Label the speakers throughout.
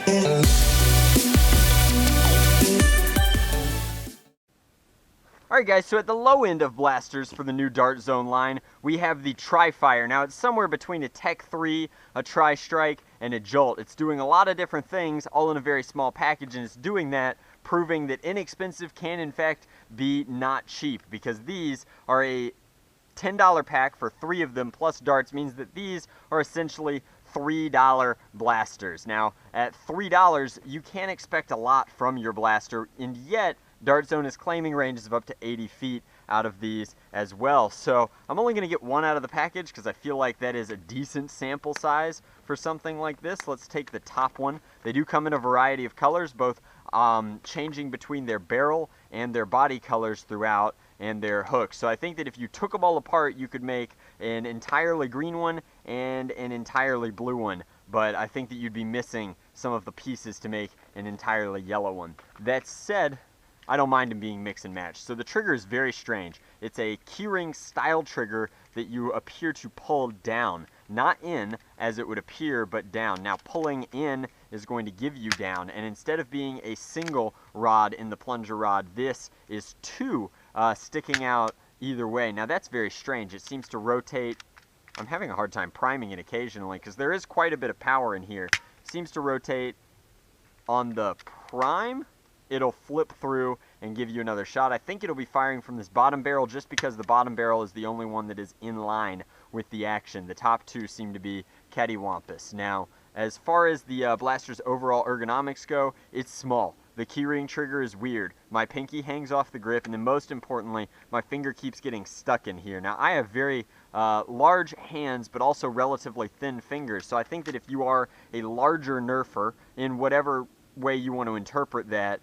Speaker 1: Alright guys, so at the low end of blasters for the new Dart Zone line, we have the Tri-Fire. Now it's somewhere between a Tech 3, a Tri-Strike, and a Jolt. It's doing a lot of different things, all in a very small package, and it's doing that, proving that inexpensive can in fact be not cheap, because these are a $10 pack for 3 of them, plus darts means that these are essentially $3 blasters. Now, at $3, you can't expect a lot from your blaster, and yet Dart Zone is claiming ranges of up to 80 feet out of these as well. So I'm only going to get one out of the package because I feel like that is a decent sample size for something like this. Let's take the top one. They do come in a variety of colors, both changing between their barrel and their body colors throughout, and their hooks. So I think that if you took them all apart, you could make an entirely green one and an entirely blue one. But I think that you'd be missing some of the pieces to make an entirely yellow one. That said, I don't mind them being mix and match. So the trigger is very strange. It's a Keyring style trigger that you appear to pull down. Not in, as it would appear, but down. Now pulling in is going to give you down. And instead of being a single rod in the plunger rod, this is 2 sticking out either way. Now that's very strange. It seems to rotate. I'm having a hard time priming it occasionally because there is quite a bit of power in here. It seems to rotate on the prime. It'll flip through and give you another shot. I think it'll be firing from this bottom barrel just because the bottom barrel is the only one that is in line with the action. The top 2 seem to be cattywampus. Now, as far as the blaster's overall ergonomics go, it's small. The Keyring trigger is weird. My pinky hangs off the grip, and then most importantly, my finger keeps getting stuck in here. Now, I have very large hands, but also relatively thin fingers, so I think that if you are a larger nerfer, in whatever way you want to interpret that,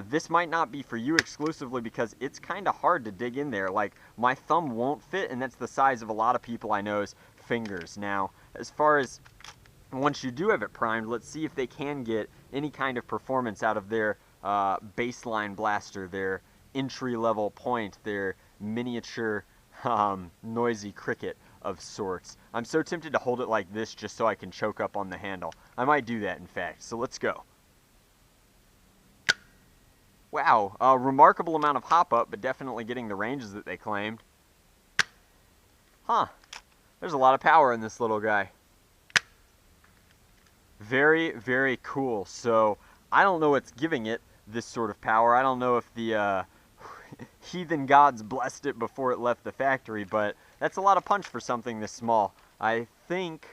Speaker 1: this might not be for you exclusively because it's kind of hard to dig in there. Like, my thumb won't fit, and that's the size of a lot of people I know's fingers. Now, as far as once you do have it primed, let's see if they can get any kind of performance out of their baseline blaster, their entry-level point, their miniature noisy cricket of sorts. I'm so tempted to hold it like this just so I can choke up on the handle. I might do that, in fact, so let's go. Wow, a remarkable amount of hop up, but definitely getting the ranges that they claimed. Huh, there's a lot of power in this little guy. Very, very cool. So, I don't know what's giving it this sort of power. I don't know if the heathen gods blessed it before it left the factory, but that's a lot of punch for something this small. I think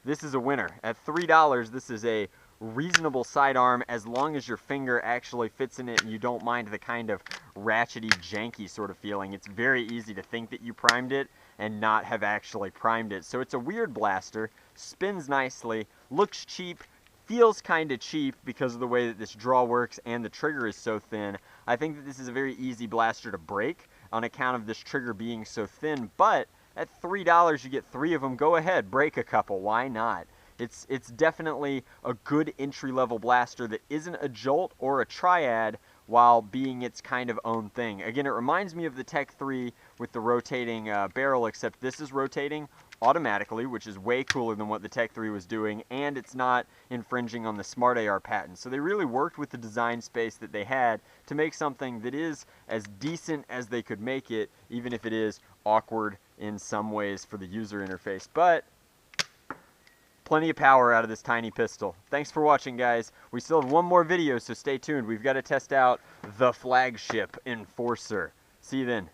Speaker 1: this is a winner. At $3, this is a reasonable sidearm as long as your finger actually fits in it and you don't mind the kind of ratchety, janky sort of feeling. It's very easy to think that you primed it and not have actually primed it. So it's a weird blaster, spins nicely, looks cheap, feels kind of cheap because of the way that this draw works and the trigger is so thin. I think that this is a very easy blaster to break on account of this trigger being so thin, but at $3 you get 3 of them. Go ahead, break a couple, why not? It's definitely a good entry-level blaster that isn't a Jolt or a Triad while being its kind of own thing. Again, it reminds me of the Tech 3 with the rotating barrel, except this is rotating automatically, which is way cooler than what the Tech 3 was doing, and it's not infringing on the Smart AR patent. So they really worked with the design space that they had to make something that is as decent as they could make it, even if it is awkward in some ways for the user interface. But plenty of power out of this tiny pistol. Thanks for watching, guys. We still have one more video, so stay tuned. We've got to test out the flagship Enforcer. See you then.